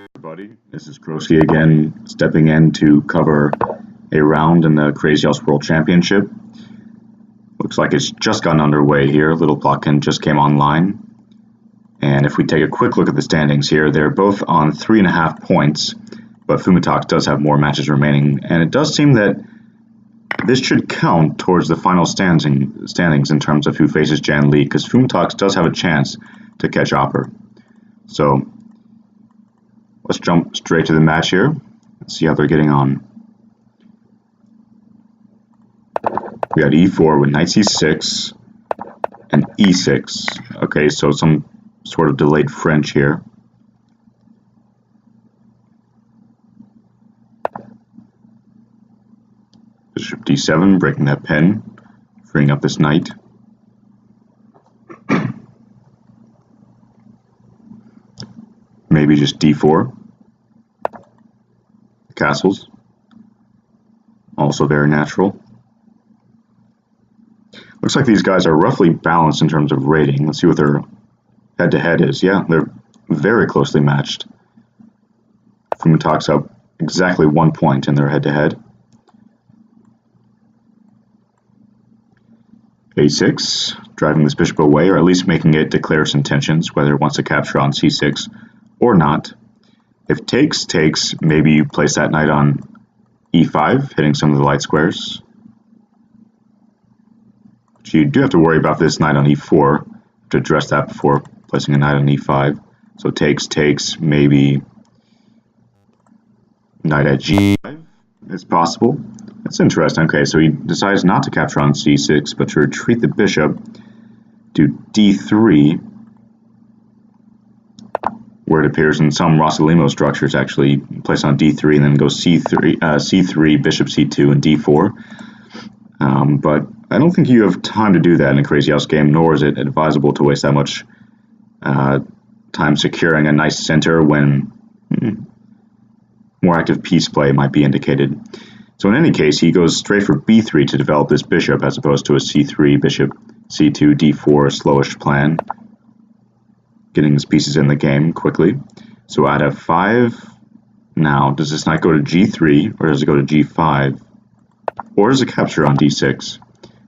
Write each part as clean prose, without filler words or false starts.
Everybody, this is Crosky again, stepping in to cover a round in the Crazy House World Championship. Looks like it's just gotten underway here. Littleplotkin just came online. And if we take a quick look at the standings here, they're both on 3.5 points, but Fumitoks does have more matches remaining, and it does seem that this should count towards the final standings in terms of who faces Jan Lee, because Fumitoks does have a chance to catch Opper. So let's jump straight to the match here and see how they're getting on. We got e4 with knight c6 and e6. Okay, so some sort of delayed French here. Bishop d7, breaking that pin, freeing up this knight. Maybe just d4. Castles. Also very natural. Looks like these guys are roughly balanced in terms of rating. Let's see what their head-to-head is. Yeah, they're very closely matched. Fumitoks up exactly 1 point in their head-to-head. a6, driving this bishop away, or at least making it declare its intentions, whether it wants to capture on c6 or not. If takes, maybe you place that knight on e5, hitting some of the light squares. But you do have to worry about this knight on e4, to address that before placing a knight on e5. So takes, maybe knight at g5 is possible. That's interesting. Okay, so he decides not to capture on c6, but to retreat the bishop to d3, where it appears in some Rossolimo structures, actually place on d3 and then go c3, bishop c2, and d4. But I don't think you have time to do that in a Crazy House game, nor is it advisable to waste that much time securing a nice center when more active piece play might be indicated. So in any case, he goes straight for b3 to develop this bishop, as opposed to a c3, bishop c2, d4, slowish plan, getting his pieces in the game quickly. So at f5, now, does this knight go to g3, or does it go to g5? Or does it capture on d6?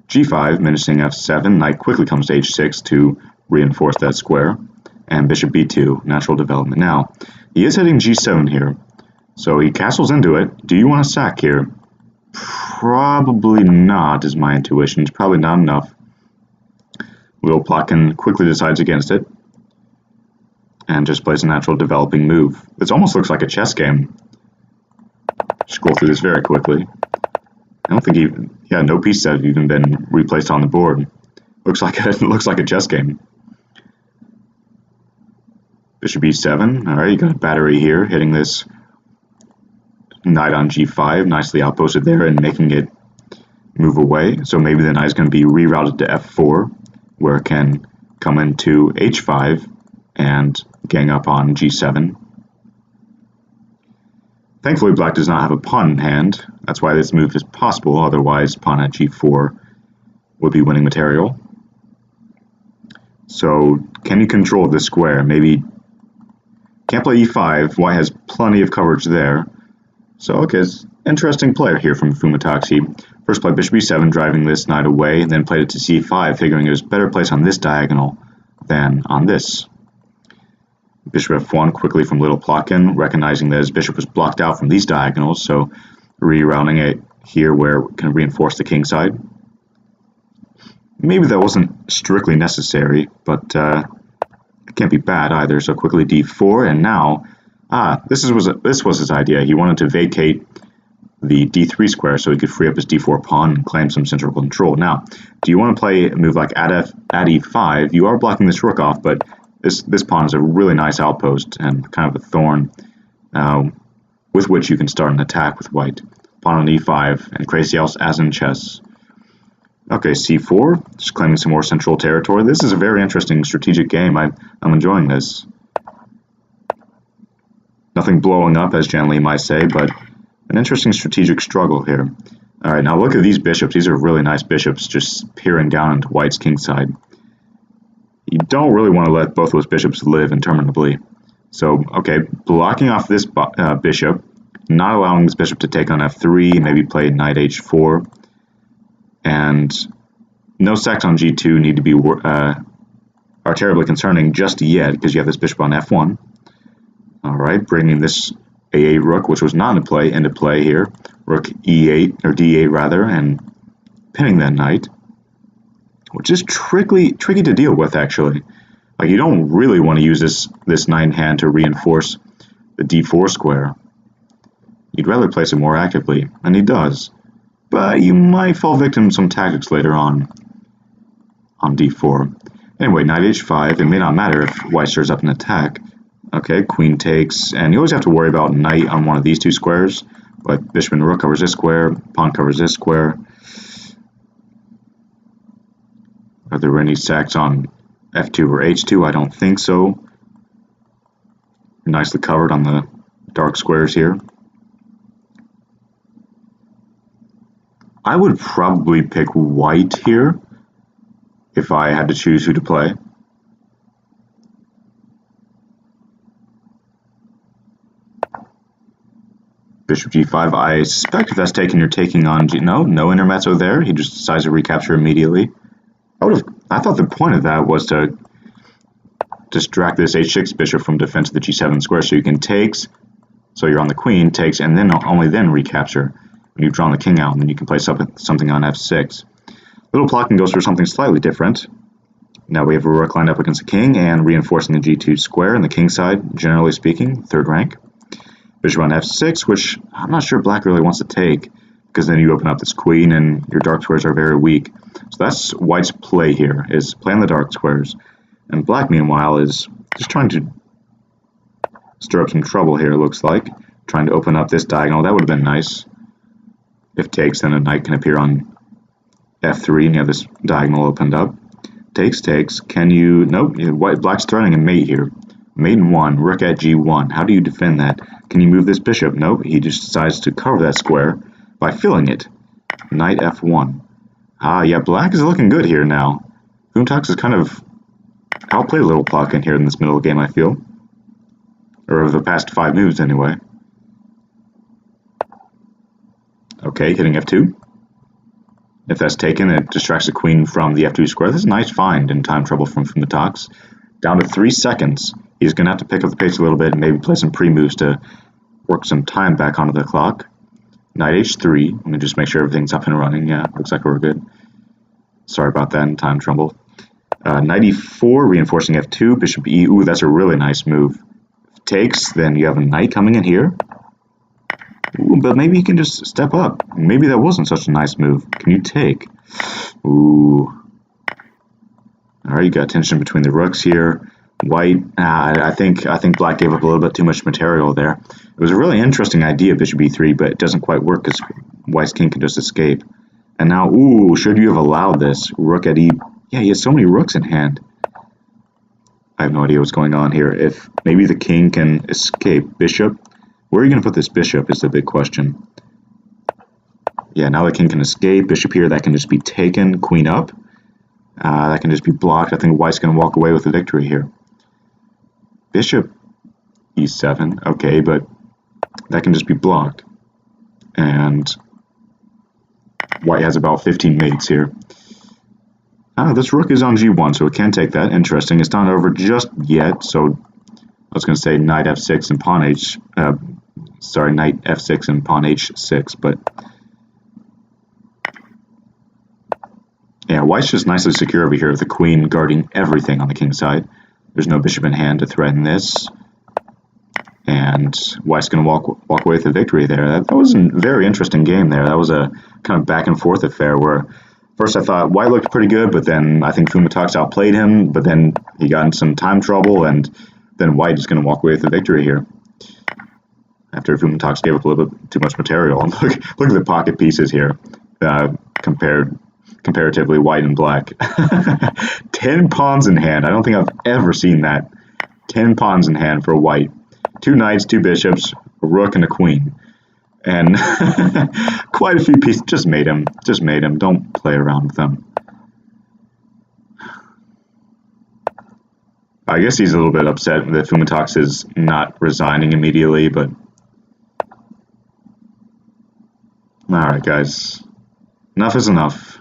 g5, menacing f7, knight quickly comes to h6 to reinforce that square, and bishop b2, natural development. Now, he is hitting g7 here, so he castles into it. Do you want to sack here? Probably not, is my intuition. It's probably not enough. Littleplotkin quickly decides against it and just plays a natural developing move. This almost looks like a chess game. Scroll through this very quickly. I don't think no pieces have even been replaced on the board. Looks like a chess game. Bishop e7. All right, you got a battery here, hitting this knight on g5, nicely outposted there and making it move away. So maybe the knight is going to be rerouted to f4, where it can come into h5 and gang up on g7. Thankfully, black does not have a pawn in hand. That's why this move is possible. Otherwise, pawn at g4 would be winning material. So, can you control this square? Maybe can't play e5. White has plenty of coverage there. So, okay, it's interesting player here from Fumitoks. He first played bishop e7, driving this knight away, and then played it to c5, figuring it was better placed on this diagonal than on this. Bishop f1 quickly from Littleplotkin, recognizing that his bishop was blocked out from these diagonals, so rerouting it here where it can reinforce the king side. Maybe that wasn't strictly necessary, but it can't be bad either. So quickly d4, and now this was his idea. He wanted to vacate the d3 square so he could free up his d4 pawn and claim some central control. Now, do you want to play a move like at e5? You are blocking this rook off, but this pawn is a really nice outpost and kind of a thorn with which you can start an attack with white. Pawn on e5, and Crazy House as in chess. Okay, c4, just claiming some more central territory. This is a very interesting strategic game. I'm enjoying this. Nothing blowing up, as Jan Lee might say, but an interesting strategic struggle here. Alright, now look at these bishops. These are really nice bishops, just peering down into white's kingside. You don't really want to let both those bishops live interminably. So, okay, blocking off this bishop, not allowing this bishop to take on f3, maybe play knight h4, and no sacks on g2 need to be are terribly concerning just yet, because you have this bishop on f1. Alright, bringing this a8 rook, which was not into play here. Rook e8, or d8 rather, and pinning that knight, which is tricky to deal with, actually. Like, you don't really want to use this knight in hand to reinforce the d4 square. You'd rather place it more actively, and he does. But you might fall victim to some tactics later on d4. Anyway, knight h5, it may not matter if white stirs up an attack. Okay, queen takes, and you always have to worry about knight on one of these two squares, but bishop and rook covers this square, pawn covers this square. Are there any sacks on f2 or h2? I don't think so. Nicely covered on the dark squares here. I would probably pick white here if I had to choose who to play. Bishop g5, I suspect if that's taken, you're taking on no intermezzo there. He just decides to recapture immediately. I thought the point of that was to distract this h6 bishop from defense of the g7 square, so you can takes, so you're on the queen, takes, and then only then recapture. When you've drawn the king out, and then you can play something on f6. Littleplotkin goes for something slightly different. Now we have a rook lined up against the king and reinforcing the g2 square on the king side, generally speaking, third rank. Bishop on f6, which I'm not sure black really wants to take, because then you open up this queen and your dark squares are very weak. So that's white's play here, is playing the dark squares. And black, meanwhile, is just trying to stir up some trouble here, it looks like. Trying to open up this diagonal, that would have been nice. If takes, then a knight can appear on f3 and you have this diagonal opened up. Takes, can you, nope, black's threatening a mate here. Mate in 1, rook at g1, how do you defend that? Can you move this bishop? Nope, he just decides to cover that square by filling it. Knight f1. Yeah, black is looking good here now. Fumitoks has kind of outplayed Littleplotkin here in this middle of the game, I feel. Or over the past 5 moves, anyway. Okay, hitting f2. If that's taken, it distracts the queen from the f2 square. This is a nice find in time trouble from Fumitoks. Down to 3 seconds. He's going to have to pick up the pace a little bit and maybe play some pre-moves to work some time back onto the clock. Knight h3. Let me just make sure everything's up and running. Yeah, looks like we're good. Sorry about that in time trouble. Knight e4, reinforcing f2. Bishop e. Ooh, that's a really nice move. If takes, then you have a knight coming in here. Ooh, but maybe he can just step up. Maybe that wasn't such a nice move. Can you take? Ooh. Alright, you got tension between the rooks here. White, I think black gave up a little bit too much material there. It was a really interesting idea, bishop e3, but it doesn't quite work because white's king can just escape. And now, ooh, should you have allowed this? Rook at e... Yeah, he has so many rooks in hand. I have no idea what's going on here. If maybe the king can escape bishop... Where are you going to put this bishop is the big question. Yeah, now the king can escape. Bishop here, that can just be taken. Queen up. That can just be blocked. I think white's going to walk away with the victory here. Bishop e7. Okay, but that can just be blocked. And white has about 15 mates here. This rook is on g1, so it can take that. Interesting. It's not over just yet, so I was going to say knight f6 and pawn knight f6 and pawn h6, but yeah, white's just nicely secure over here with the queen guarding everything on the king side. There's no bishop in hand to threaten this, and white's going to walk away with the victory there. That was a very interesting game there. That was a kind of back and forth affair where first I thought white looked pretty good, but then I think Fumitoks outplayed him, but then he got in some time trouble, and then white is going to walk away with the victory here. After Fumitoks gave up a little bit too much material. Look at the pocket pieces here, comparatively white and black. 10 pawns in hand. I don't think I've ever seen that. 10 pawns in hand for white. 2 knights, 2 bishops, a rook, and a queen. And quite a few pieces. Just made them. Don't play around with them. I guess he's a little bit upset that Fumitoks is not resigning immediately, but... Alright, guys. Enough is enough.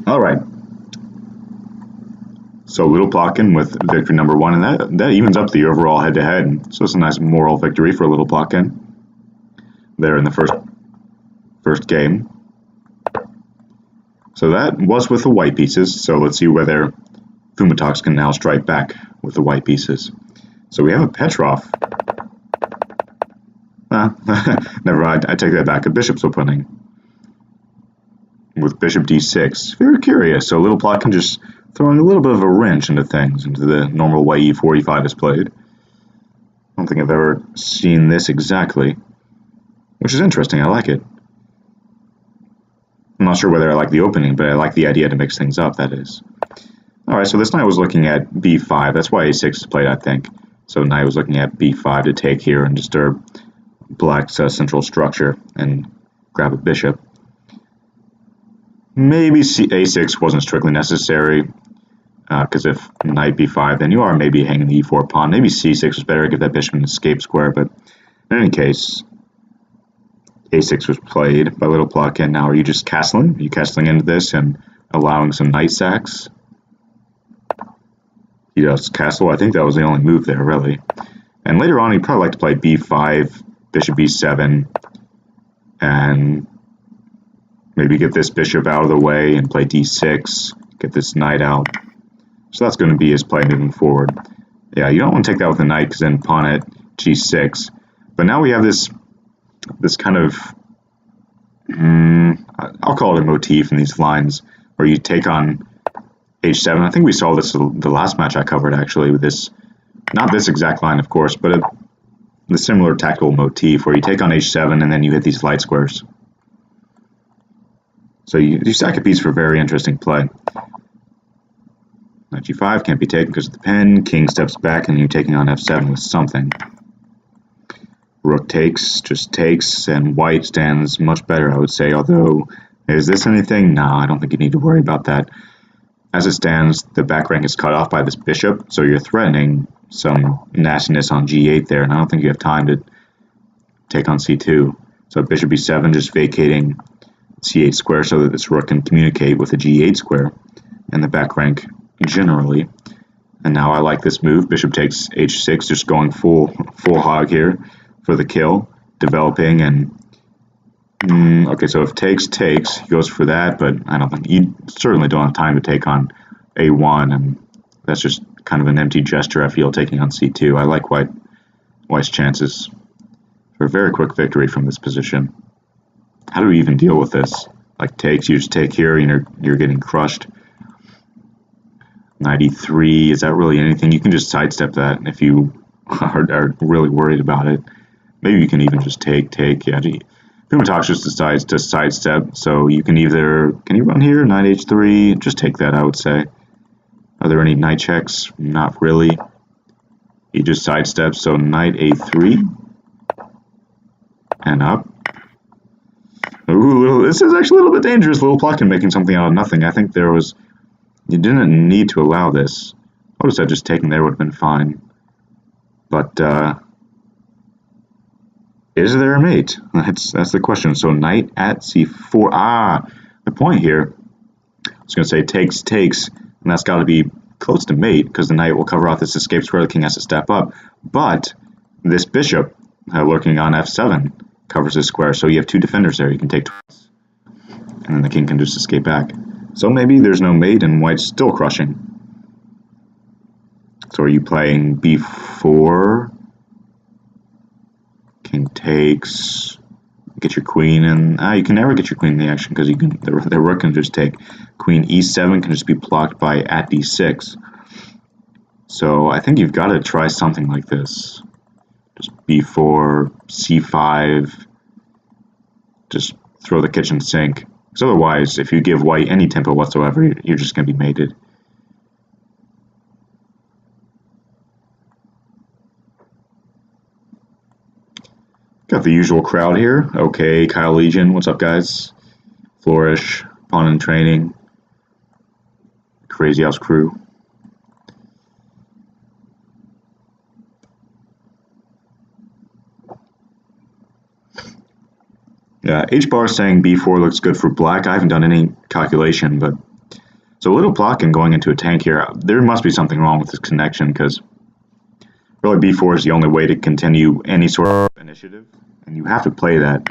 Alright. So littleplotkin with victory number 1, and that evens up the overall head-to-head. So it's a nice moral victory for littleplotkin there in the first game. So that was with the white pieces, so let's see whether Fumitoks can now strike back with the white pieces. So we have a Petrov. Never mind, I take that back. A bishop's opening with bishop d6. Very curious. So littleplotkin just throwing a little bit of a wrench into things, into the normal way e4, e5 is played. I don't think I've ever seen this exactly, which is interesting. I like it. I'm not sure whether I like the opening, but I like the idea to mix things up, that is. Alright, so this knight was looking at b5. That's why a6 is played, I think. So knight was looking at b5 to take here and disturb black's central structure and grab a bishop. Maybe a6 wasn't strictly necessary, because if knight b5, then you are maybe hanging the e4 pawn. Maybe c6 was better to give that bishop an escape square, but in any case, a6 was played by littleplotkin. Now, are you just castling? Are you castling into this and allowing some knight sacks? He does castle. I think that was the only move there, really. And later on, he'd probably like to play b5, bishop b7, and maybe get this bishop out of the way and play d6, get this knight out. So that's going to be his play moving forward. Yeah, you don't want to take that with the knight because then pawn at g6. But now we have this kind of, I'll call it a motif in these lines, where you take on h7. I think we saw this the last match I covered, actually, with this, not this exact line, of course, but the similar tactical motif where you take on h7 and then you hit these light squares. So you sack a piece for very interesting play. Knight g5 can't be taken because of the pen. King steps back and you're taking on f7 with something. Rook takes, just takes, and white stands much better, I would say. Although, is this anything? No, I don't think you need to worry about that. As it stands, the back rank is cut off by this bishop, so you're threatening some nastiness on g8 there, and I don't think you have time to take on c2. So bishop b7 just vacating c8 square so that this rook can communicate with a g8 square and the back rank generally. And now I like this move. Bishop takes h6, just going full hog here for the kill, developing, and okay, so if takes, he goes for that, but I don't think, you certainly don't have time to take on a1, and that's just kind of an empty gesture, I feel, taking on c2. I like white's chances for a very quick victory from this position. How do we even deal with this? Like takes, you just take here, and you're getting crushed. Knight e3, is that really anything? You can just sidestep that if you are really worried about it. Maybe you can even just take, yeah. Fumitoks just decides to sidestep, so you can either, can you run here, knight h3, just take that, I would say. Are there any knight checks? Not really. He just sidesteps, so knight a3, and up. Ooh, this is actually a little bit dangerous, littleplotkin making something out of nothing. I think you didn't need to allow this. I would have said just taking there would have been fine. But, is there a mate? That's the question. So knight at c4. The point here, I was going to say takes, and that's got to be close to mate, because the knight will cover off this escape square, the king has to step up. But this bishop, lurking on f7, covers this square, so you have two defenders there. You can take twice, and then the king can just escape back. So maybe there's no mate, and white's still crushing. So are you playing b4? King takes, get your queen, and you can never get your queen in the action because you can. The rook can just take. Queen e7 can just be blocked by at d6. So I think you've got to try something like this. Just b4, c5. Just throw the kitchen sink. Because otherwise, if you give white any tempo whatsoever, you're just going to be mated. Got the usual crowd here. Okay, Kyle Legion, what's up, guys? Flourish, Pawn in Training, Crazy House Crew. Yeah, H-bar saying B4 looks good for black. I haven't done any calculation, but so littleplotkin going into a tank here. There must be something wrong with this connection because really B4 is the only way to continue any sort of initiative, and you have to play that.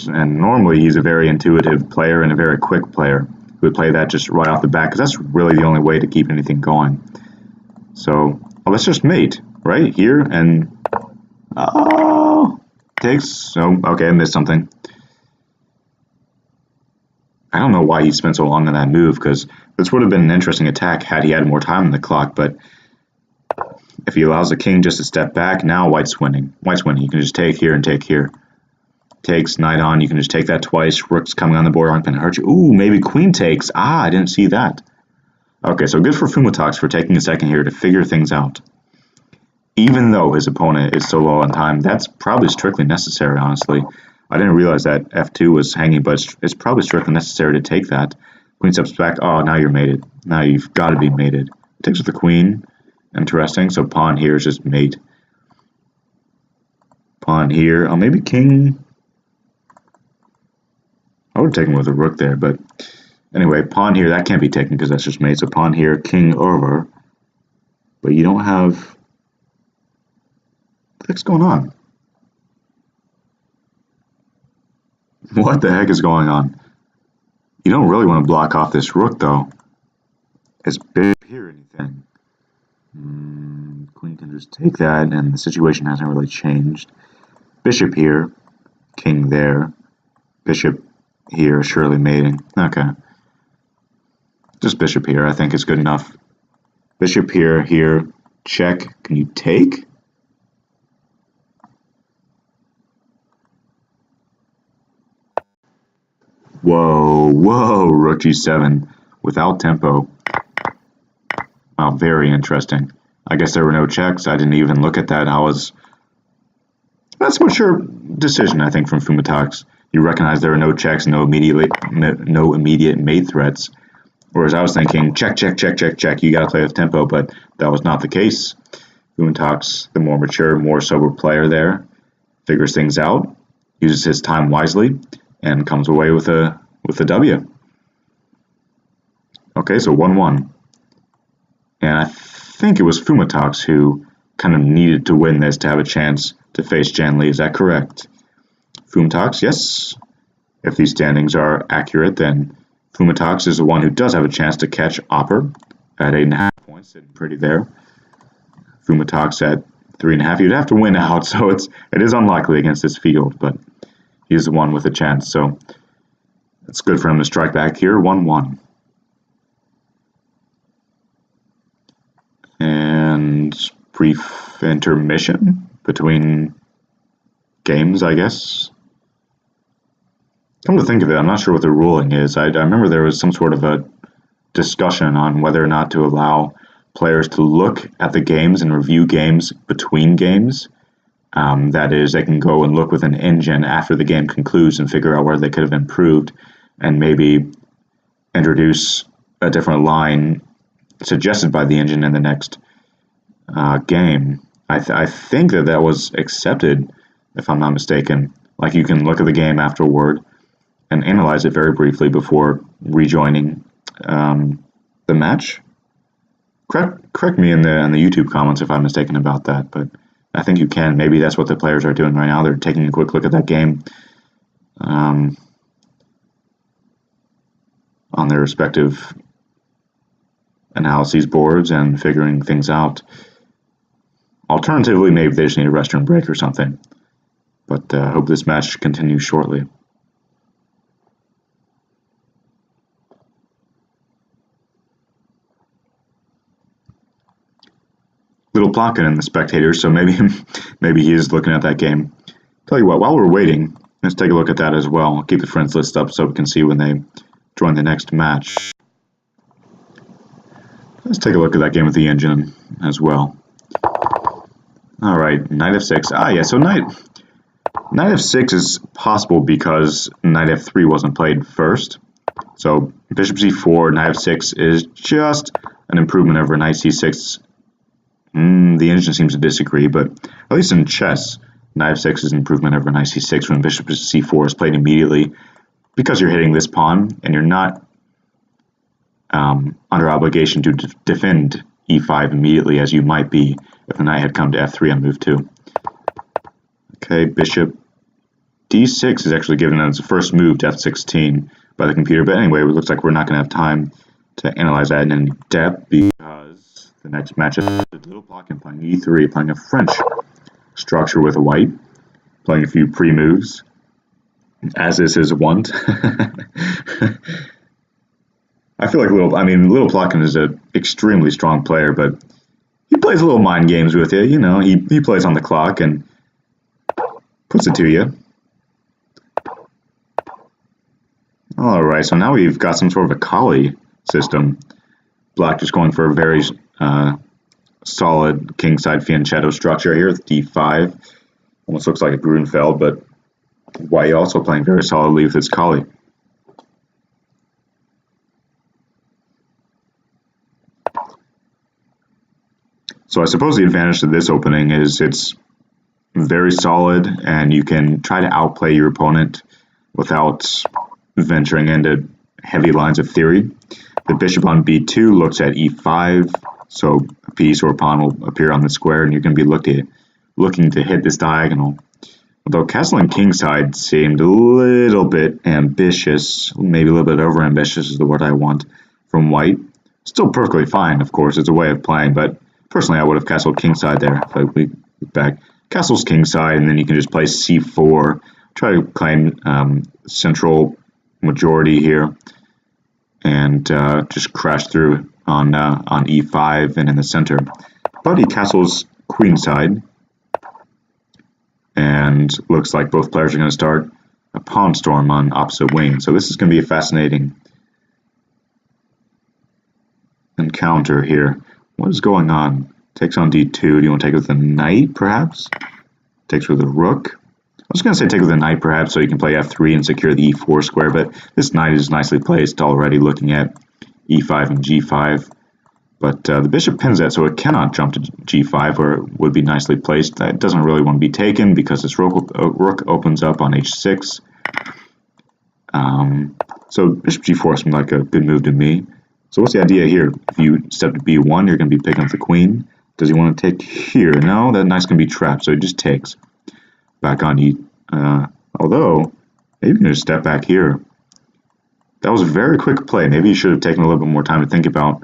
And normally he's a very intuitive player and a very quick player who would play that just right off the bat because that's really the only way to keep anything going. So let's just mate right here and takes. Oh, okay, I missed something. I don't know why he spent so long on that move, because this would have been an interesting attack had he had more time on the clock, but if he allows the king just to step back, now white's winning. White's winning. You can just take here and take here. Takes, knight on, you can just take that twice. Rook's coming on the board, aren't going to hurt you. Ooh, maybe queen takes. Ah, I didn't see that. Okay, so good for Fumitoks for taking a second here to figure things out. Even though his opponent is so low on time, that's probably strictly necessary, honestly. I didn't realize that F2 was hanging, but it's probably strictly necessary to take that. Queen steps back. Oh, now you're mated. Now you've got to be mated. Takes with the queen. Interesting. So pawn here is just mate. Pawn here. Oh, maybe king. I would have taken with a rook there, but anyway, pawn here. That can't be taken because that's just mate. So pawn here, king over. But you don't have... What's going on? What the heck is going on? You don't really want to block off this rook, though. It's big here or anything. Queen can just take that, and the situation hasn't really changed. Bishop here, king there. Bishop here, surely mating. Okay. Just bishop here, I think is good enough. Bishop here, here, check. Can you take? Whoa, whoa, rook g7 without tempo. Wow, very interesting. I guess there were no checks. I didn't even look at that. That's a mature decision, I think, from Fumitoks. You recognize there are no checks, no immediate mate threats. Whereas I was thinking, check, check, check, check, check. You got to play with tempo, but that was not the case. Fumitoks, the more mature, more sober player there, figures things out, uses his time wisely, and comes away with a W. Okay, so 1-1. And I think it was Fumitoks who kind of needed to win this to have a chance to face Jan Lee. Is that correct? Fumitoks, yes. If these standings are accurate, then Fumitoks is the one who does have a chance to catch Opper at 8.5 points, sitting pretty there. Fumitoks at 3.5. You'd have to win out, so it is unlikely against this field, but he's the one with a chance, so it's good for him to strike back here. 1-1. And brief intermission between games, I guess. Come to think of it, I'm not sure what the ruling is. I remember there was some sort of a discussion on whether or not to allow players to look at the games and review games between games. That is, they can go and look with an engine after the game concludes and figure out where they could have improved and maybe introduce a different line suggested by the engine in the next game. I think that was accepted, if I'm not mistaken. Like, you can look at the game afterward and analyze it very briefly before rejoining the match. Correct me in the YouTube comments if I'm mistaken about that, but I think you can. Maybe that's what the players are doing right now. They're taking a quick look at that game on their respective analyses boards and figuring things out. Alternatively, maybe they just need a restroom break or something. But I hope this match continues shortly. Littleplotkin and the spectators, so maybe he is looking at that game. Tell you what, while we're waiting, let's take a look at that as well. I'll keep the friends list up so we can see when they join the next match. Let's take a look at that game with the engine as well. All right, knight f6. Ah, yeah, so knight Knight f6 is possible because knight f3 wasn't played first. So bishop c4, knight f6 is just an improvement over knight c6. The engine seems to disagree, but at least in chess, knight f6 is an improvement over knight c6 when bishop c4 is played immediately, because you're hitting this pawn and you're not under obligation to defend e5 immediately as you might be if the knight had come to f3 on move 2. Okay, bishop d6 is actually given as the first move to f16 by the computer, but anyway, it looks like we're not going to have time to analyze that in any depth because the next match is littleplotkin playing e3, playing a French structure with a white, playing a few pre-moves, as is his wont. I feel like littleplotkin is an extremely strong player, but he plays little mind games with you. You know, he plays on the clock and puts it to you. Alright, so now we've got some sort of a Kali system. Black just going for a very solid kingside fianchetto structure here with d5. Almost looks like a Grunfeld, but white also playing very solidly with his Kali. So I suppose the advantage to this opening is it's very solid and you can try to outplay your opponent without venturing into heavy lines of theory. The bishop on b2 looks at e5, so a piece or a pawn will appear on the square and you're going to be looking to hit this diagonal. Although castling kingside seemed a little bit ambitious, maybe a little bit over ambitious is the word I want, from white. Still perfectly fine, of course, it's a way of playing, but personally I would have castled kingside there if I went back. Castles kingside and then you can just play c4, try to claim central majority here and just crash through on e5 and in the center. But he castles queenside and looks like both players are going to start a pawn storm on opposite wing. So this is going to be a fascinating encounter here. What is going on? Takes on d2. Do you want to take it with the knight perhaps? Takes with the rook. I was going to say take with the knight perhaps so you can play f3 and secure the e4 square, but this knight is nicely placed already looking at e5 and g5. But the bishop pins that, so it cannot jump to g5 where it would be nicely placed. That doesn't really want to be taken because this rook opens up on h6. So bishop g4 seems like a good move to me. So what's the idea here? If you step to b1, you're going to be picking up the queen. Does he want to take here? No, that knight's going to be trapped, so he just takes. Back on e, although maybe you can just step back here. That was a very quick play. Maybe you should have taken a little bit more time to think about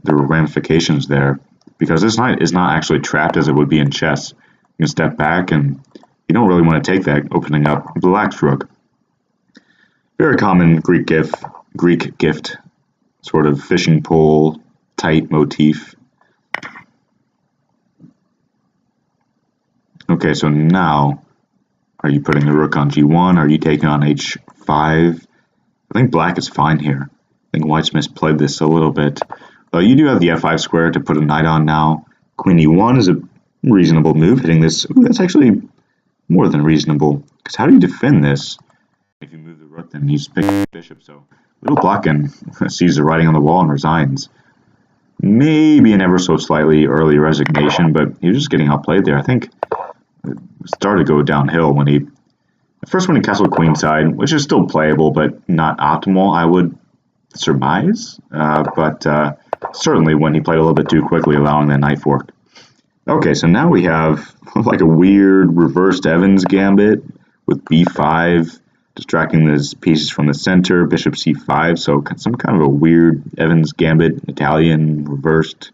the ramifications there, because this knight is not actually trapped as it would be in chess. You can step back and you don't really want to take that, opening up black's rook. Very common Greek gift, sort of fishing pole tight motif. Okay, so now, are you putting the rook on g1? Are you taking on h5? I think black is fine here. I think white's misplayed this a little bit. You do have the f5 square to put a knight on now. Queen e1 is a reasonable move. Hitting this, that's actually more than reasonable. Because how do you defend this? If you move the rook, then he's picking the bishop. So littleplotkin sees the writing on the wall and resigns. Maybe an ever so slightly early resignation, but he was just getting outplayed there. I think it started to go downhill when he castled queenside, which is still playable but not optimal, I would surmise. But certainly when he played a little bit too quickly, allowing that knight fork. Okay, so now we have like a weird reversed Evans gambit with b5, distracting these pieces from the center, bishop c5, so some kind of a weird Evans gambit, Italian reversed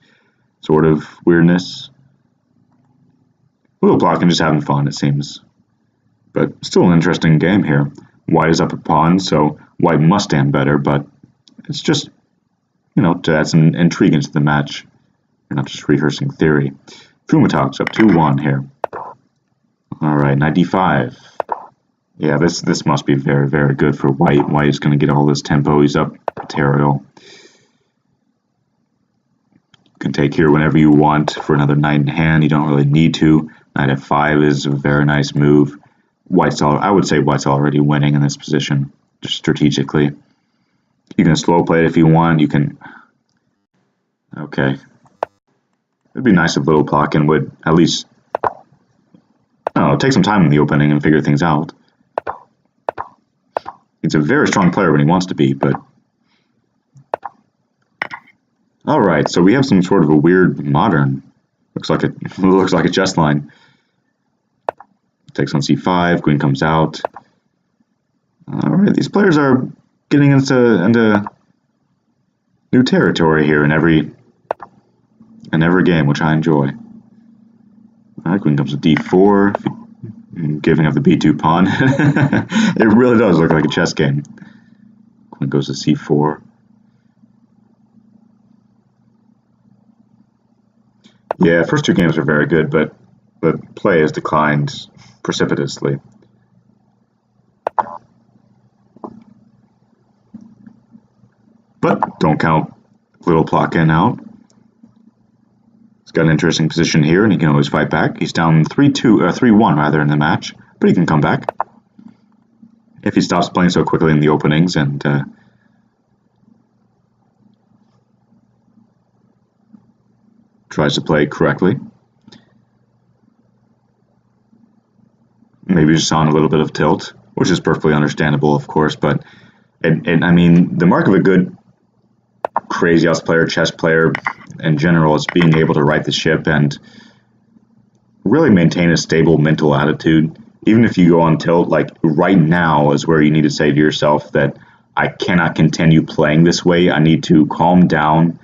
sort of weirdness. Littleplotkin just having fun, it seems. But still an interesting game here. White is up a pawn, so white must stand better, but it's just, to add some intrigue into the match. You're not just rehearsing theory. Fumitoks up 2-1 here. Alright, knight d5. Yeah, this must be very, very good for white. White is going to get all this tempo. He's up material. You can take here whenever you want for another knight in hand. You don't really need to. Knight f5 is a very nice move. I would say white's already winning in this position, just strategically. You can slow play it if you want. You can. Okay. It'd be nice if littleplotkin would at least, I don't know, take some time in the opening and figure things out. He's a very strong player when he wants to be, but. Alright, so we have some sort of a weird modern. Looks like a chess line. Takes on c5, queen comes out. Alright, these players are getting into new territory here in every game, which I enjoy. Alright, queen comes to d4, giving up the b2 pawn. It really does look like a chess game. Queen goes to c4. Yeah, first two games are very good, but the play has declined precipitously. But don't count littleplotkin out. He's got an interesting position here, and he can always fight back. He's down 3-1 rather in the match, but he can come back if he stops playing so quickly in the openings and tries to play correctly. Maybe just on a little bit of tilt, which is perfectly understandable, of course, but and I mean, the mark of a good crazy house player, chess player in general, is being able to right the ship and really maintain a stable mental attitude. Even if you go on tilt, like right now is where you need to say to yourself that I cannot continue playing this way. I need to calm down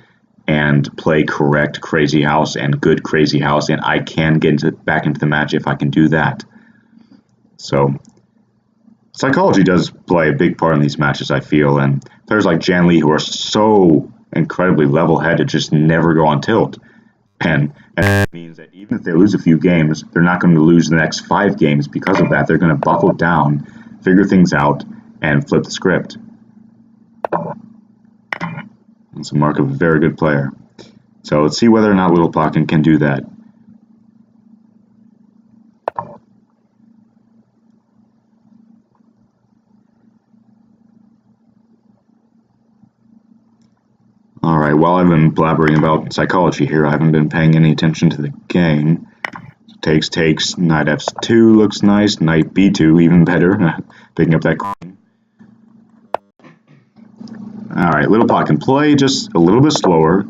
and play correct crazy house and good crazy house, and I can get back into the match if I can do that. So psychology does play a big part in these matches, I feel, and players like Jan Lee who are so incredibly level-headed just never go on tilt. And it means that even if they lose a few games, they're not going to lose the next 5 games because of that. They're going to buckle down, figure things out, and flip the script. It's a mark of a very good player. So let's see whether or not littleplotkin can do that. Alright, while I've been blabbering about psychology here, I haven't been paying any attention to the game. Takes, knight f2 looks nice, knight b2 even better, picking up that queen. Alright, littleplotkin play just a little bit slower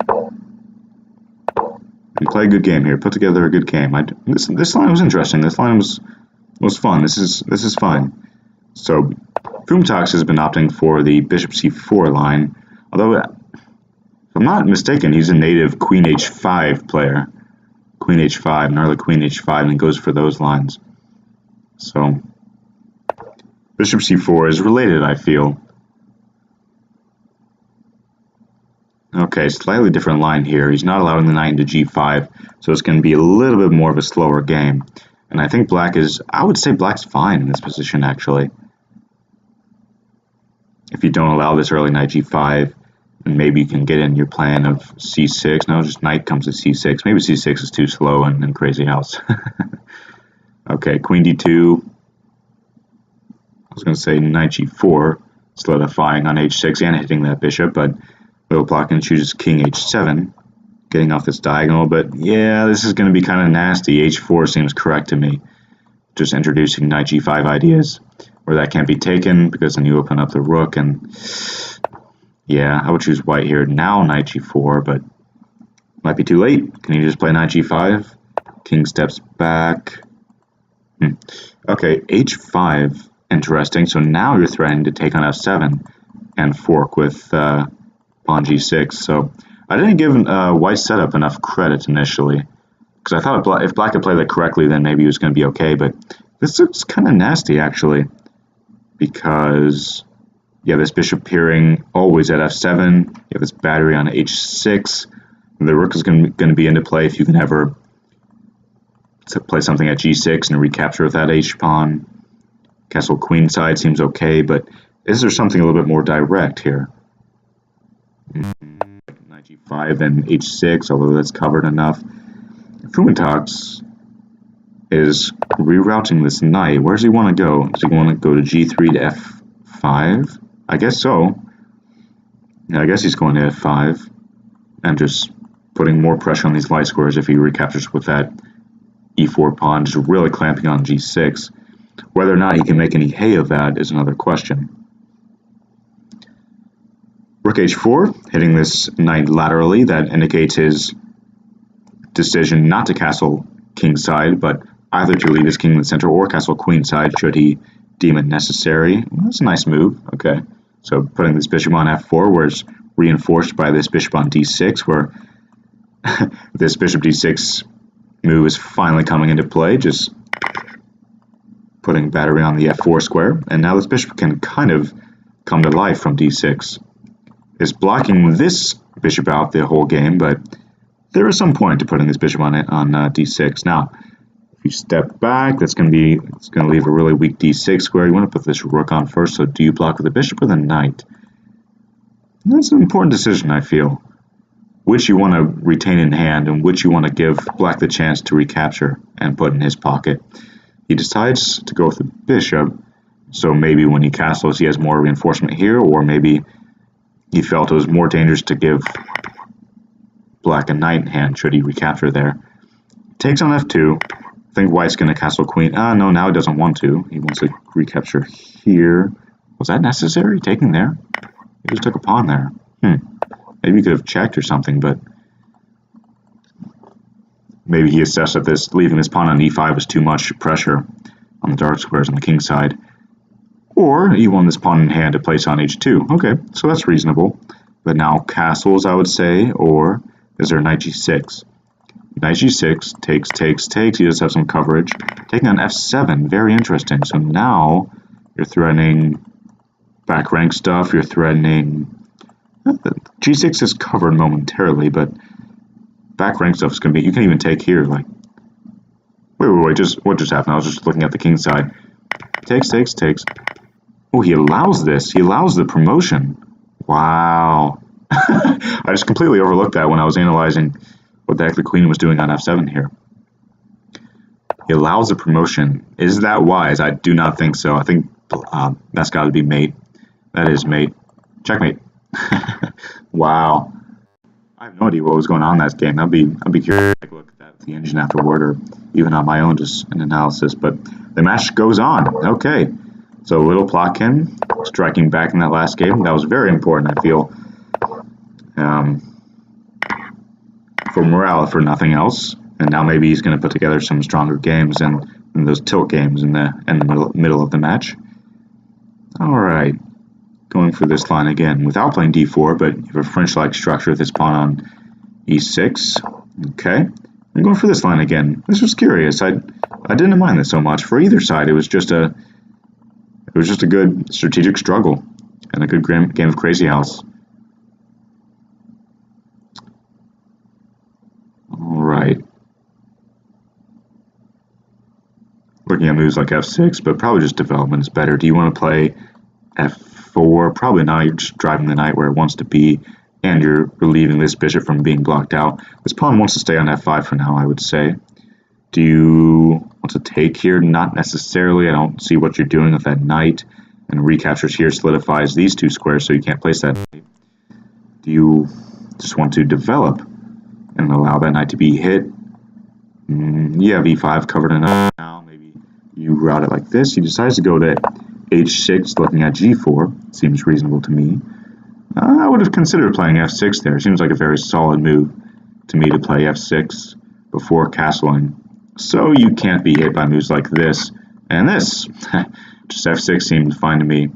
and play a good game here. Put together a good game. This line was interesting. This line was fun. This is fun. So Fumitoks has been opting for the bishop c4 line, although if I'm not mistaken, he's a native queen h5 player. Queen h5, gnarly queen h5, and goes for those lines. So bishop c4 is related, I feel. Okay, slightly different line here. He's not allowing the knight into g5, so it's going to be a little bit more of a slower game. And I think I would say black's fine in this position, actually. If you don't allow this early knight g5, and maybe you can get in your plan of c6. No, just knight comes to c6. Maybe c6 is too slow and crazy house. Okay, queen d2. I was going to say knight g4, solidifying on h6 and hitting that bishop, but littleplotkin chooses king h7, getting off this diagonal, but yeah, this is going to be kind of nasty. h4 seems correct to me. Just introducing knight g5 ideas where that can't be taken because then you open up the rook, and yeah, I would choose white here. Now knight g4, but might be too late. Can you just play knight g5? King steps back. Okay, h5, interesting. So now you're threatening to take on f7 and fork with pawn g6. So I didn't give white's setup enough credit initially, because I thought if black could play that correctly, then maybe he was going to be okay. But this looks kind of nasty, actually, because you have this bishop peering always at f7. You have this battery on h6. The rook is going to be into play if you can ever play something at g6 and recapture with that h-pawn. Castle queen side seems okay, but is there something a little bit more direct here? Knight g5 and h6, although that's covered enough. Fumitoks is rerouting this knight. Where does he want to go? Does he want to go to g3 to f5? I guess so. Yeah, I guess he's going to f5 and just putting more pressure on these light squares if he recaptures with that e4 pawn, just really clamping on g6. Whether or not he can make any hay of that is another question. Rook h4, hitting this knight laterally. That indicates his decision not to castle kingside, but either to leave his king in the center or castle queenside should he deem it necessary. Well, that's a nice move. Okay, so putting this bishop on f4, where it's reinforced by this bishop on d6, where this bishop d6 move is finally coming into play, just putting battery on the f4 square, and now this bishop can kind of come to life from d6. It's blocking this bishop out the whole game, but there is some point to putting this bishop on d6. Now, if you step back, it's going to leave a really weak d6 square. You want to put this rook on first, so do you block with the bishop or the knight? And that's an important decision, I feel. Which you want to retain in hand and which you want to give black the chance to recapture and put in his pocket. He decides to go with the bishop, so maybe when he castles he has more reinforcement here, or maybe he felt it was more dangerous to give black a knight in hand should he recapture there. Takes on f2. I think white's going to castle queen. No, now he doesn't want to. He wants to recapture here. Was that necessary, taking there? He just took a pawn there. Maybe he could have checked or something, but maybe he assessed that this leaving this pawn on e5 was too much pressure on the dark squares on the king side. Or he won this pawn in hand to place on h2. Okay, so that's reasonable. But now castles, I would say, or is there knight g6? Knight g6, takes. He does have some coverage. Taking on f7, very interesting. So now you're threatening back rank stuff, you're threatening... G6 is covered momentarily, but back rank stuff is going to be... You can even take here, like... Wait, what just happened? I was just looking at the king side. Takes. Oh, he allows this. He allows the promotion. Wow. I just completely overlooked that when I was analyzing what the heck the queen was doing on f7 here. He allows the promotion. Is that wise? I do not think so. I think that's got to be mate. That is mate. Checkmate. Wow. I have no idea what was going on in that game. I'd be curious to take a look at that with the engine afterward, or even on my own, just an analysis. But the match goes on. Okay. So Little Plotkin striking back in that last game. That was very important, I feel. For morale, for nothing else. And now maybe he's going to put together some stronger games than those tilt games in the middle of the match. All right. Going for this line again without playing d4, but you have a French-like structure with this pawn on e6. Okay. I'm going for this line again. This was curious. I didn't mind this so much. For either side, it was just a good strategic struggle and a good game of Crazy House. All right. Looking at moves like f6, but probably just development is better. Do you want to play f4? Probably not. You're just driving the knight where it wants to be, and you're relieving this bishop from being blocked out. This pawn wants to stay on f5 for now, I would say. Do you want to take here? Not necessarily. I don't see what you're doing with that knight. And recaptures here solidifies these two squares, so you can't place that knight. Do you just want to develop and allow that knight to be hit? You have e5 covered enough now. Maybe you route it like this. He decides to go to h6, looking at g4. Seems reasonable to me. I would have considered playing f6 there. Seems like a very solid move to me to play f6 before castling. So you can't be hit by moves like this and this. Just f6 seemed fine to me,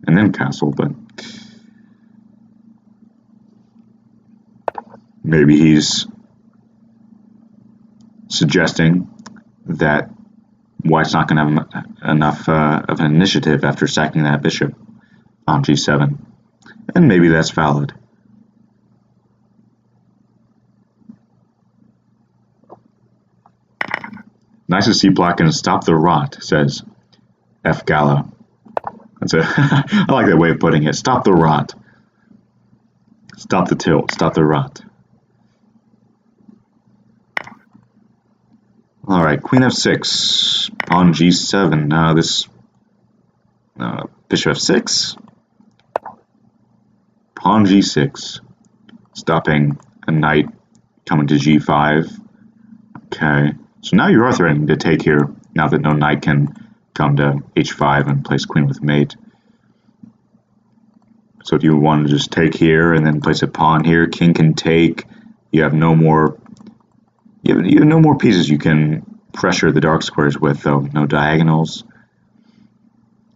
and then castle, but maybe he's suggesting that white's not going to have enough of an initiative after sacking that bishop on g7, and maybe that's valid. Nice to see Plotkin stop the rot, says F. Gala. I like that way of putting it. Stop the rot. Stop the tilt. Stop the rot. Alright, Queen queen f6, pawn g7. This bishop f6, pawn g6, stopping a knight coming to g5. Okay, so now you are threatening to take here, now that no knight can come to h5 and place queen with mate. So if you want to just take here and then place a pawn here, king can take. You have no more. You have no more pieces you can pressure the dark squares with, though. No diagonals.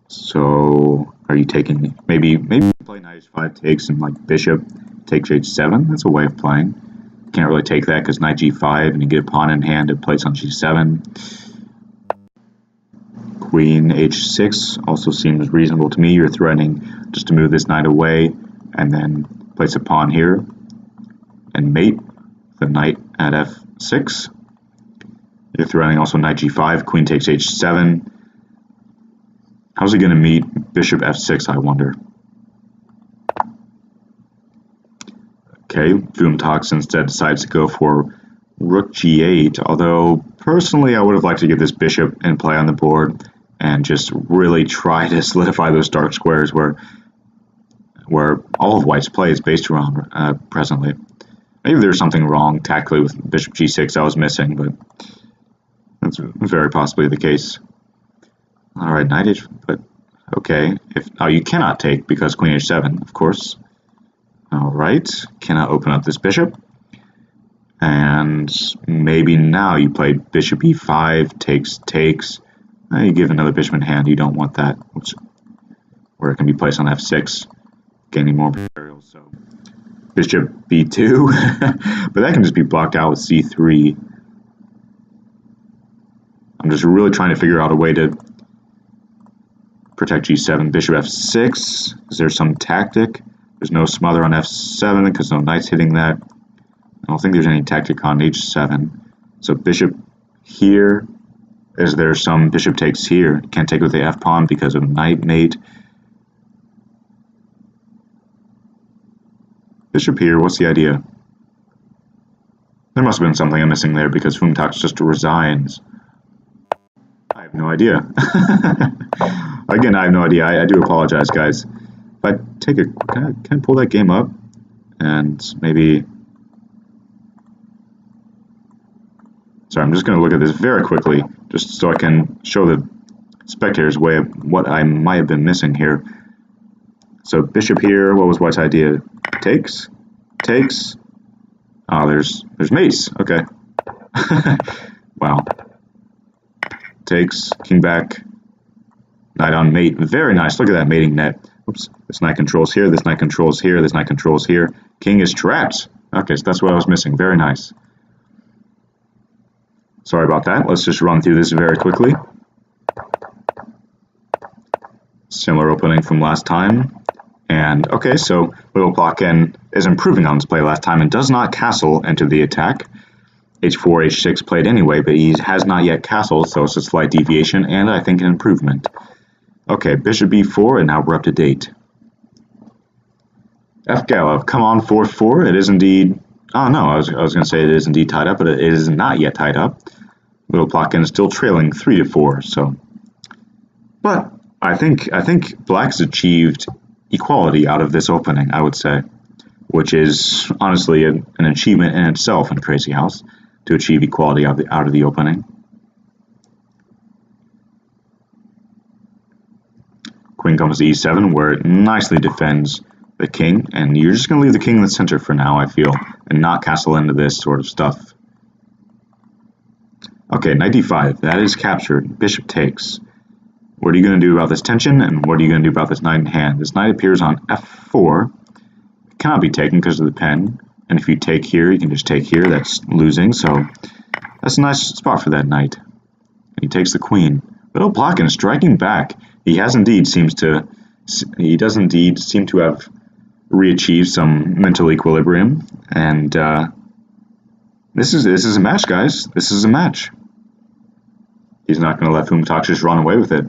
So are you taking? Maybe play knight h5 takes and like bishop takes h7. That's a way of playing. Can't really take that because knight g5 and you get a pawn in hand to place on g7. Queen h6 also seems reasonable to me. You're threatening just to move this knight away and then place a pawn here and mate the knight at f6. You're threatening also knight g5, queen takes h7. How's he going to meet bishop f6, I wonder? Okay, Fumitoks instead decides to go for rook g8, although personally I would have liked to get this bishop in play on the board and just really try to solidify those dark squares where all of white's play is based around presently. Maybe there's something wrong tactically with bishop g6 I was missing, but that's very possibly the case. Alright, knight h, but okay, you cannot take because queen h7, of course. Alright, cannot open up this bishop. And maybe now you play bishop e5, takes. You give another bishop in hand, you don't want that. Oops. Where it can be placed on f6, gaining more material. So bishop b2, but that can just be blocked out with c3. I'm just really trying to figure out a way to protect g7. Bishop f6, is there some tactic? There's no smother on f7 because no knight's hitting that. I don't think there's any tactic on h7. So bishop here. Is there some bishop takes here? Can't take with the f-pawn because of knight mate. Bishop here, what's the idea? There must have been something I'm missing there because Fumitoks just resigns. I have no idea. Again, I have no idea. I do apologize, guys. If I take can I pull that game up? And maybe... Sorry, I'm just going to look at this very quickly, just so I can show the spectators way of what I might have been missing here. So bishop here, what was white's idea? Takes. Oh, there's mace. Okay. Wow. Takes, king back, knight on mate. Very nice. Look at that mating net. Oops. This knight controls here. This knight controls here. This knight controls here. King is trapped. Okay, so that's what I was missing. Very nice. Sorry about that. Let's just run through this very quickly. Similar opening from last time. And okay, so littleplotkin is improving on his play last time and does not castle into the attack. h4, h6 played anyway, but he has not yet castled, so it's a slight deviation and I think an improvement. Okay, bishop b4, and now we're up to date. F-Galov, come on, 4-4. It is indeed... Oh no, I was going to say it is indeed tied up, but it is not yet tied up. Littleplotkin is still trailing 3-4, so... But I think Black's achieved equality out of this opening, I would say, which is honestly an achievement in itself in Crazy House, to achieve equality out of the opening. Queen comes to e7, where it nicely defends the king, and you're just going to leave the king in the center for now, I feel, and not castle into this sort of stuff. Okay, knight d5, that is captured. Bishop takes. What are you going to do about this tension, and what are you going to do about this knight in hand? This knight appears on f4. It cannot be taken because of the pen, and if you take here, you can just take here. That's losing, so that's a nice spot for that knight. And he takes the queen. Littleplotkin is striking back. He does indeed seem to have re-achieved some mental equilibrium, and this is a match, guys. This is a match. He's not going to let Fumitoks just run away with it.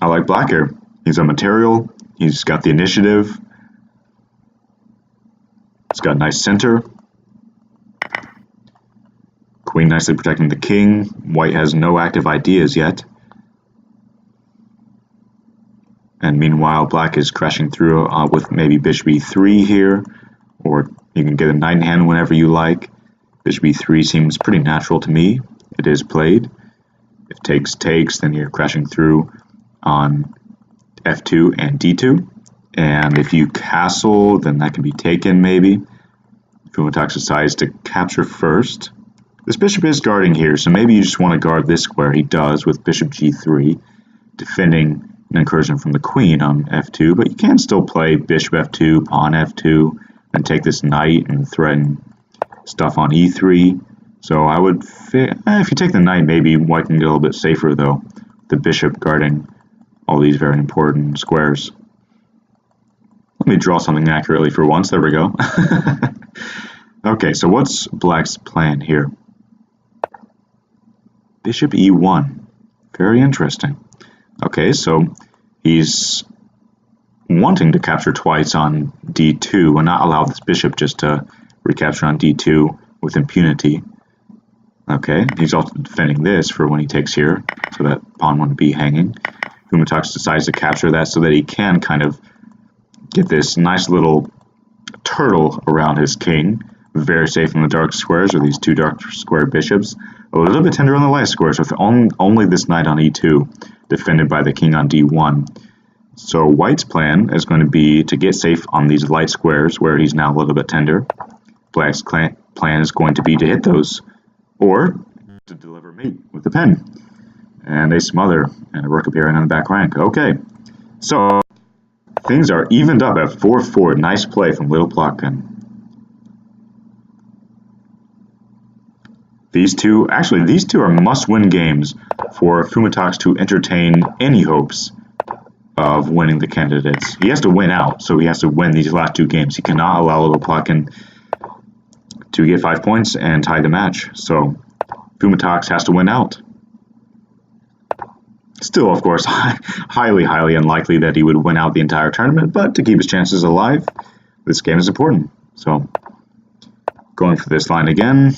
I like Black here. He's a material. He's got the initiative. He's got a nice center. Queen nicely protecting the king. White has no active ideas yet. And meanwhile, black is crashing through with maybe bishop e3 here, or you can get a knight in hand whenever you like. Bishop e3 seems pretty natural to me. It is played. If takes takes, then you're crashing through on f2 and d2. And if you castle, then that can be taken maybe. Fumitoks decides to capture first. This bishop is guarding here, so maybe you just want to guard this square. He does with bishop g3, defending an incursion from the queen on f2, but you can still play bishop f2, pawn f2, and take this knight and threaten stuff on e3. So I would, if you take the knight, maybe white can get a little bit safer though, the bishop guarding all these very important squares. Let me draw something accurately for once, there we go. Okay, so what's black's plan here? Bishop e1, very interesting. Okay, so he's wanting to capture twice on d2 and not allow this bishop just to recapture on d2 with impunity. Okay, he's also defending this for when he takes here, so that pawn wouldn't be hanging. Fumitoks decides to capture that so that he can kind of get this nice little turtle around his king. Very safe in the dark squares, or these two dark square bishops. A little bit tender on the light squares with only this knight on e2. Defended by the king on d1. So white's plan is going to be to get safe on these light squares where he's now a little bit tender. Black's plan is going to be to hit those, or to deliver mate with the pen. And a smother and a rook appearing on the back rank. Okay, so things are evened up at 4-4. Nice play from littleplotkin. These two are must-win games for Fumitoks to entertain any hopes of winning the candidates. He has to win out, so he has to win these last two games. He cannot allow littleplotkin to get 5 points and tie the match. So Fumitoks has to win out. Still, of course, highly unlikely that he would win out the entire tournament, but to keep his chances alive, this game is important. So going for this line again.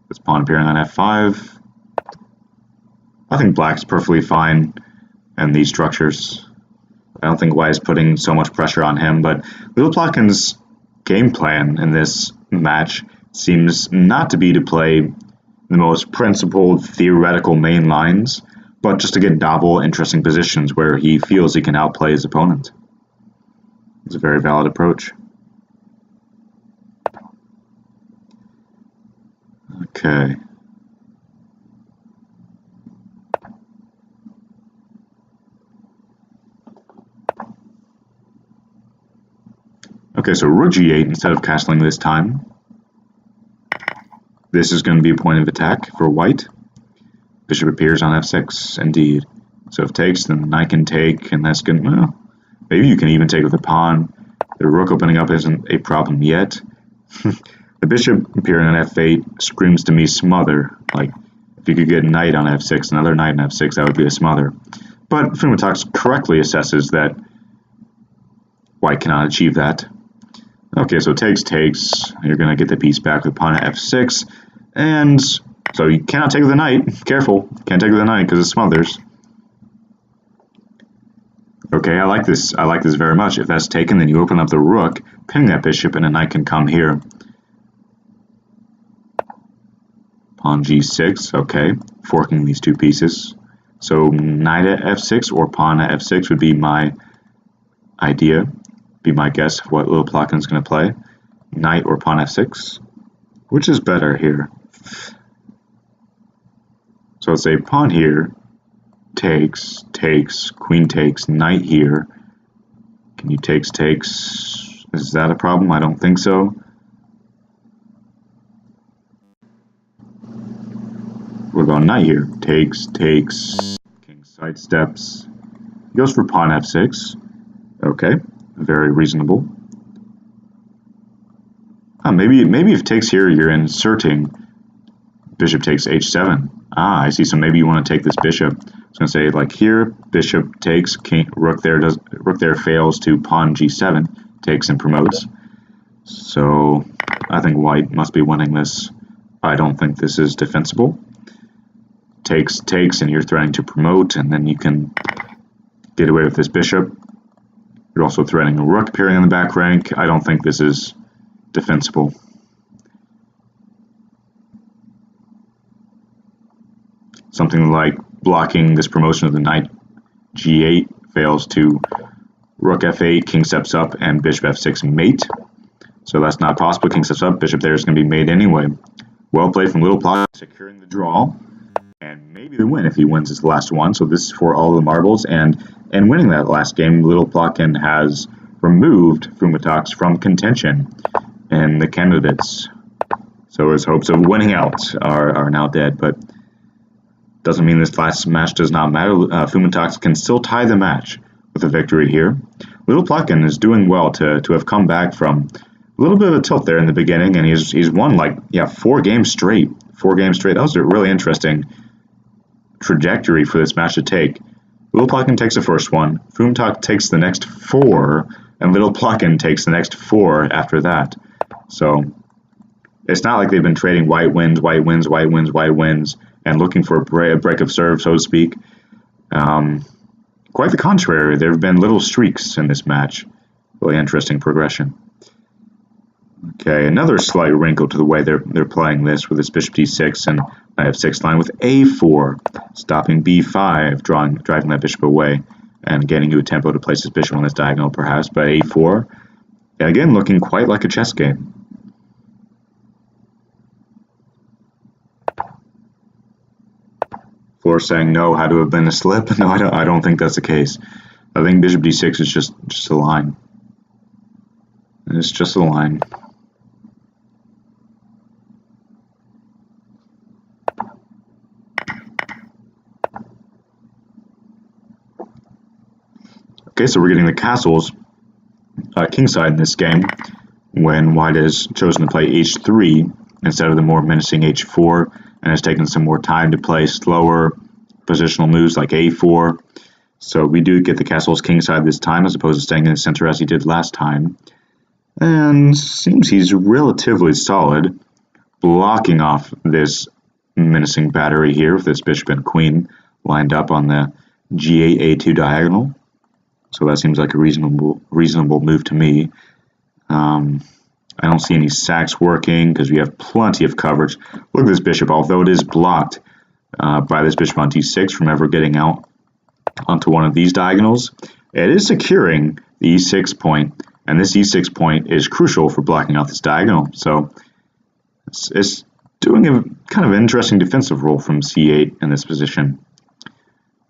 This pawn appearing on f5. I think black's perfectly fine in these structures. I don't think white is putting so much pressure on him, but littleplotkin's game plan in this match seems not to be to play the most principled theoretical main lines, but just to get novel, interesting positions where he feels he can outplay his opponent. It's a very valid approach. Okay. Okay, so rook g8 instead of castling this time. This is going to be a point of attack for white. Bishop appears on f6, indeed. So if takes, then the knight can take, and that's going to... Well, maybe you can even take with the pawn. The rook opening up isn't a problem yet. The bishop appearing on f8 screams to me smother. Like, if you could get knight on f6, another knight on f6, that would be a smother. But Fumitoks correctly assesses that white cannot achieve that. Okay, so takes. You're going to get the piece back with pawn at f6. And so you cannot take with the knight. Careful, can't take with the knight because it smothers. Okay, I like this very much. If that's taken, then you open up the rook, pinning that bishop, and a knight can come here. Pawn g6, okay, forking these two pieces. So knight at f6 or pawn at f6 would be my idea, be my guess of what littleplotkin is going to play. Knight or pawn f6, which is better here? So let's say pawn here, takes, queen takes, knight here. Can you takes? Is that a problem? I don't think so. What about knight here? Takes, king sidesteps. He goes for pawn f6. Okay, very reasonable. Maybe if takes here, you're inserting bishop takes h7. Ah, I see. So maybe you want to take this bishop. I was going to say, like here, bishop takes, king, rook there fails to pawn g7, takes and promotes. So I think white must be winning this I don't think this is defensible. Takes, and you're threatening to promote, and then you can get away with this bishop. You're also threatening a rook appearing in the back rank. I don't think this is defensible. Something like blocking this promotion of the knight g8 fails to rook f8, king steps up, and bishop f6 mate. So that's not possible. King steps up, bishop there is going to be mate anyway. Well played from littleplotkin, securing the draw, and maybe the win if he wins his last one. So this is for all the marbles, and winning that last game, littleplotkin has removed Fumitoks from contention in the candidates. So his hopes of winning out are now dead, but doesn't mean this last match does not matter. Fumitoks can still tie the match with a victory here. Littleplotkin is doing well to have come back from a little bit of a tilt there in the beginning, and he's won like 4 games straight. 4 games straight. That was a really interesting trajectory for this match to take. Littleplotkin takes the first one, Fumitoks takes the next 4, and Littleplotkin takes the next 4 after that. So it's not like they've been trading white wins, white wins, white wins, white wins, and looking for a break of serve, so to speak. Quite the contrary. There have been little streaks in this match. Really interesting progression. Okay, another slight wrinkle to the way they're playing this with this bishop d6 and knight f6 line with a4, stopping b5, driving that bishop away, and getting you a tempo to place this bishop on this diagonal perhaps, but a4, again, looking quite like a chess game. Floor saying no, had to have been a slip. No, I don't think that's the case. I think bishop d6 is just a line. It's just a line. Okay, so we're getting the castles kingside in this game when white has chosen to play h3 instead of the more menacing h4, and has taken some more time to play slower positional moves like a4. So we do get the castles kingside this time as opposed to staying in the center as he did last time. And seems he's relatively solid, blocking off this menacing battery here with this bishop and queen lined up on the g8 a2 diagonal. So that seems like a reasonable move to me. I don't see any sacks working because we have plenty of coverage. Look at this bishop, although it is blocked by this bishop on d6 from ever getting out onto one of these diagonals, it is securing the e6 point, and this e6 point is crucial for blocking out this diagonal. So it's doing a kind of interesting defensive role from c8 in this position.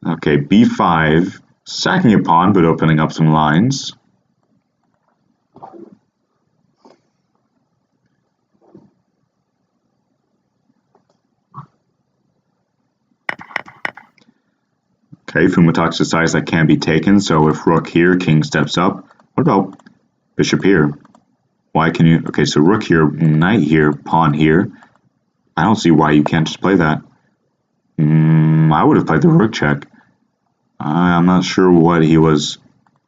Okay, b5, sacking a pawn but opening up some lines. Okay, Fumitoks decides that can be taken, so if rook here, king steps up. What about bishop here? Why can you... Okay, so rook here, knight here, pawn here. I don't see why you can't just play that. I would have played the rook check. I'm not sure what he was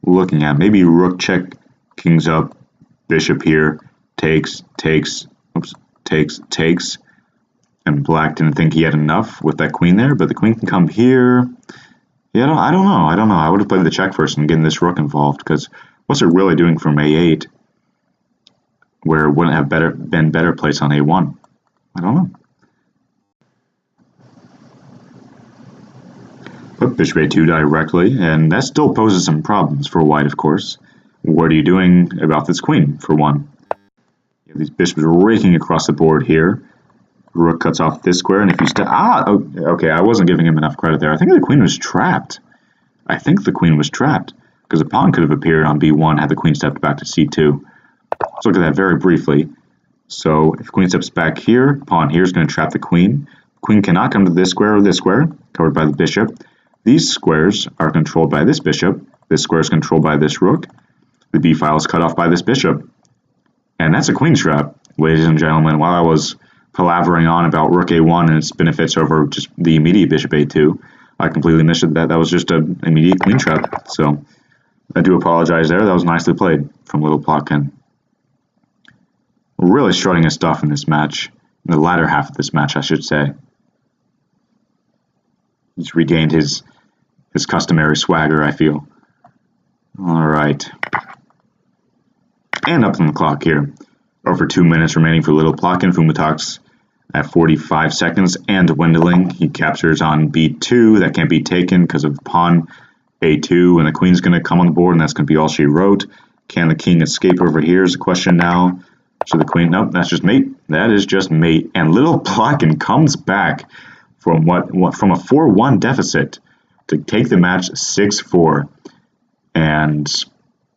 looking at. Maybe rook check, king's up, bishop here, takes, and black didn't think he had enough with that queen there, but the queen can come here. Yeah, I don't know. I would have played the check first and getting this rook involved, because what's it really doing from a8 where it wouldn't have been better placed on a1? I don't know. Put bishop a2 directly, and that still poses some problems for white, of course. What are you doing about this queen, for one? You have these bishops raking across the board here. Rook cuts off this square, and if you step... okay, I wasn't giving him enough credit there. I think the queen was trapped. Because a pawn could have appeared on b1 had the queen stepped back to c2. Let's look at that very briefly. So if queen steps back here, pawn here is going to trap the queen. Queen cannot come to this square or this square, covered by the bishop. These squares are controlled by this bishop. This square is controlled by this rook. The b file is cut off by this bishop. And that's a queen trap, ladies and gentlemen. While I was palavering on about rook a1 and its benefits over just the immediate bishop a2, I completely missed that was just an immediate queen trap. So I do apologize there. That was nicely played from littleplotkin. Really strutting his stuff in this match. the latter half of this match, I should say. He's regained his customary swagger, I feel. All right. And up on the clock here. Over 2 minutes remaining for littleplotkin. Fumitoks at 45 seconds and dwindling. He captures on b2. That can't be taken because of pawn a2, and the queen's going to come on the board, and that's going to be all she wrote. Can the king escape over here is the question now. So the queen, nope, that's just mate. That is just mate. And littleplotkin comes back from from a 4-1 deficit to take the match 6-4, and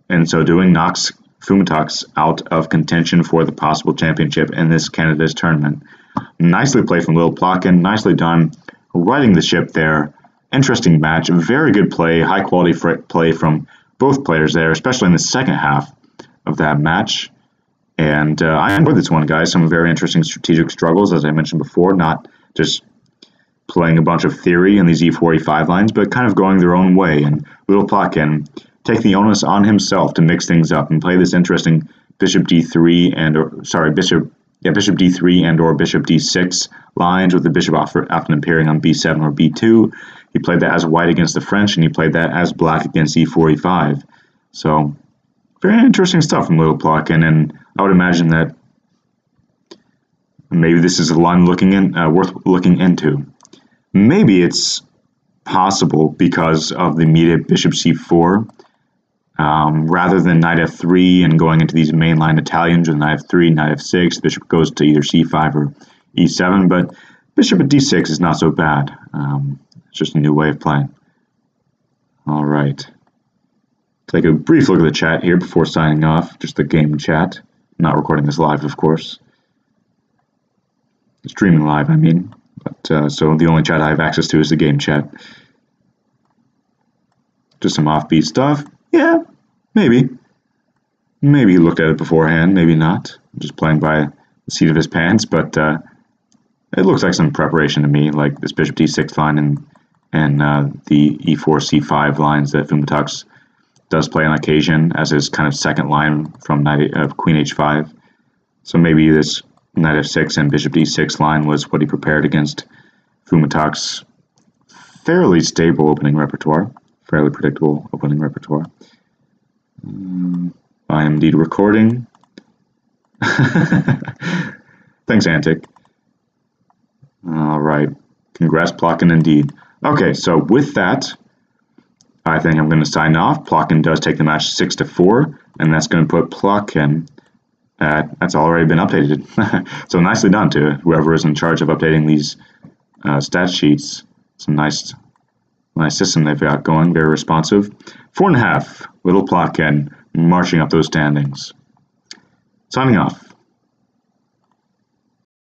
in so doing knocks Fumitoks out of contention for the possible championship in this Candidates tournament. Nicely played from littleplotkin, nicely done, riding the ship there. Interesting match, very good play, high quality play from both players there, especially in the second half of that match. And I enjoyed this one, guys. Some very interesting strategic struggles, as I mentioned before, not just playing a bunch of theory in these e4, e5 lines, but kind of going their own way. And littleplotkin taking the onus on himself to mix things up and play this interesting bishop d3 bishop d3 and or bishop d6 lines, with the bishop often appearing on b7 or b2. He played that as white against the French, and he played that as black against e4, e5. So very interesting stuff from littleplotkin, and I would imagine that maybe this is a line worth looking into. Maybe it's possible because of the immediate bishop c4, rather than knight f3 and going into these mainline Italians with knight f3, knight f6, the bishop goes to either c5 or e7, but bishop at d6 is not so bad. It's just a new way of playing. All right. Take a brief look at the chat here before signing off, just the game chat. I'm not recording this live, of course. Streaming live, I mean. But so the only chat I have access to is the game chat. Just some offbeat stuff. Yeah, maybe. Maybe he looked at it beforehand, maybe not. Just playing by the seat of his pants, but it looks like some preparation to me, like this bishop d6 line and the e4, c5 lines that Fumitoks does play on occasion as his kind of second line from queen h5. So maybe this knight f6 and bishop d6 line was what he prepared against Fumitoks' fairly stable opening repertoire, fairly predictable opening repertoire. I am indeed recording. Thanks, Antic. All right. Congrats, Plotkin, indeed. Okay, so with that, I think I'm going to sign off. Plotkin does take the match 6-4, and that's going to put Plotkin that's already been updated. So nicely done to whoever is in charge of updating these stat sheets. It's a nice system they've got going, very responsive. 4.5, littleplotkin marching up those standings. Signing off.